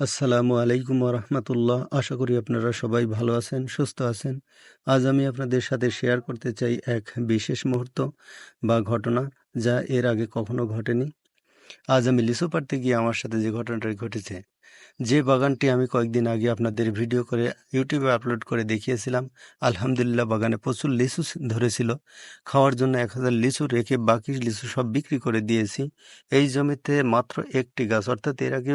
আসসালামু আলাইকুম রহমতুল্লাহ। আশা করি আপনারা সবাই ভালো আছেন, সুস্থ আছেন। আজ আমি আপনাদের সাথে শেয়ার করতে চাই এক বিশেষ মুহূর্ত বা ঘটনা, যা এর আগে কখনো ঘটেনি। আজ আমি লিচু পাড়তে গিয়ে আমার সাথে যে ঘটনাটি ঘটেছে, যে বাগানটি আমি কয়েকদিন আগে আপনাদের ভিডিও করে ইউটিউবে আপলোড করে দেখিয়েছিলাম, আলহামদুলিল্লাহ বাগানে প্রচুর লিচু ধরেছিল। খাওয়ার জন্য 1000 লিচু রেখে বাকি লিচু সব বিক্রি করে দিয়েছি। এই জমিতে মাত্র একটি গাছ, অর্থাৎ এর আগে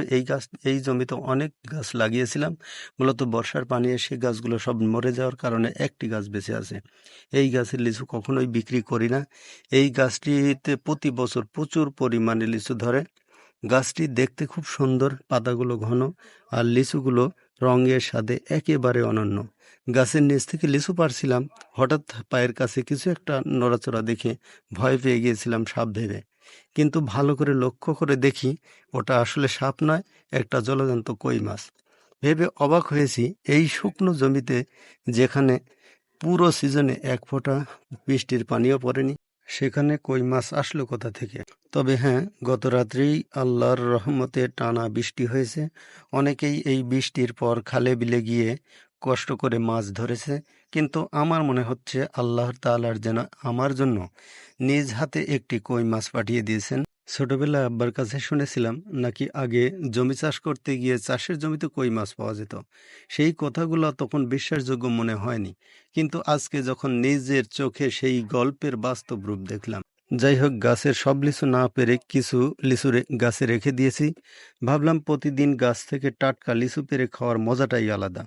এই জমিতে অনেক গাছ লাগিয়েছিলাম। মূলত বর্ষার পানি এসে গাছগুলো সব মরে যাওয়ার কারণে একটি গাছ বেঁচে আছে। এই গাছের লিচু কখনোই বিক্রি করি না। এই গাছটিতে প্রতি বছর প্রচুর পরিমাণে লিচু ধরে। গাছটি দেখতে খুব সুন্দর, পাতাগুলো ঘন, আর লিচুগুলো রঙে স্বাদে একেবারে অনন্য। গাছের নিচ থেকে লিচু পাড়ছিলাম, হঠাৎ পায়ের কাছে কিছু একটা নড়াচড়া দেখে ভয় পেয়ে গিয়েছিলাম সাপ ভেবে। কিন্তু ভালো করে লক্ষ্য করে দেখি ওটা আসলে সাপ নয়, একটা জলজন্ত কই মাছ। ভেবে অবাক হয়েছি, এই শুকনো জমিতে, যেখানে পুরো সিজনে এক ফোঁটা বৃষ্টির পানিও পড়েনি, সেখানে কই মাছ আসলো কোথা থেকে? তবে হ্যাঁ, গত রাত্রেই আল্লাহর রহমতে টানা বৃষ্টি হয়েছে। অনেকেই এই বৃষ্টির পর খালে বিলে গিয়ে কষ্ট করে মাছ ধরেছে, কিন্তু আমার মনে হচ্ছে আল্লাহ তাআলার যেন আমার জন্য নিজ হাতে একটি কই মাছ পাঠিয়ে দিয়েছেন। ছোটবেলায় আব্বার কাছে শুনেছিলাম নাকি আগে জমি চাষ করতে গিয়ে চাষের জমিতে কই মাছ পাওয়া যেত। সেই কথাগুলো তখন বিশ্বাসযোগ্য মনে হয়নি, কিন্তু আজকে যখন নিজের চোখে সেই গল্পের বাস্তব রূপ দেখলাম। যাই হোক, গাছের সব লিচু না পেরে কিছু লিচু গাছে রেখে দিয়েছি। ভাবলাম প্রতিদিন গাছ থেকে টাটকা লিচু পেরে খাওয়ার মজাটাই আলাদা।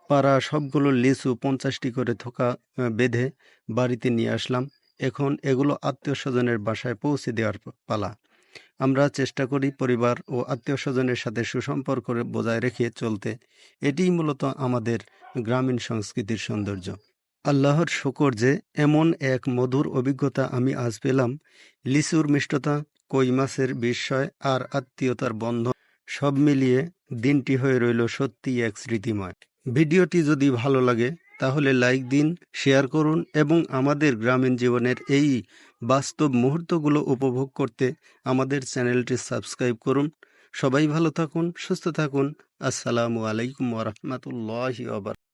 পাড়া সবগুলো লিচু 50টি করে থোকা বেঁধে বাড়িতে নিয়ে আসলাম। এখন এগুলো আত্মীয় স্বজনের বাসায় পৌঁছে দেওয়ার পালা। আমরা চেষ্টা করি পরিবার ও আত্মীয় স্বজনের সাথে সুসম্পর্ক বজায় রেখে চলতে। এটিই মূলত আমাদের গ্রামীণ সংস্কৃতির সৌন্দর্য। আল্লাহর শুকর যে এমন এক মধুর অভিজ্ঞতা আমি আজ পেলাম। লিচুর মিষ্টতা, কই মাছের বিস্ময় আর আত্মীয়তার বন্ধন, সব মিলিয়ে দিনটি হয়ে রইল সত্যিই এক স্মৃতিময়। ভিডিওটি যদি ভালো লাগে তাহলে লাইক দিন, শেয়ার করুন এবং আমাদের গ্রামীণ জীবনের এই বাস্তব মুহূর্তগুলো উপভোগ করতে আমাদের চ্যানেলটি সাবস্ক্রাইব করুন। সবাই ভালো থাকুন, সুস্থ থাকুন। আসসালামু আলাইকুম ওয়া রাহমাতুল্লাহি ওয়া বারাকাতুহু।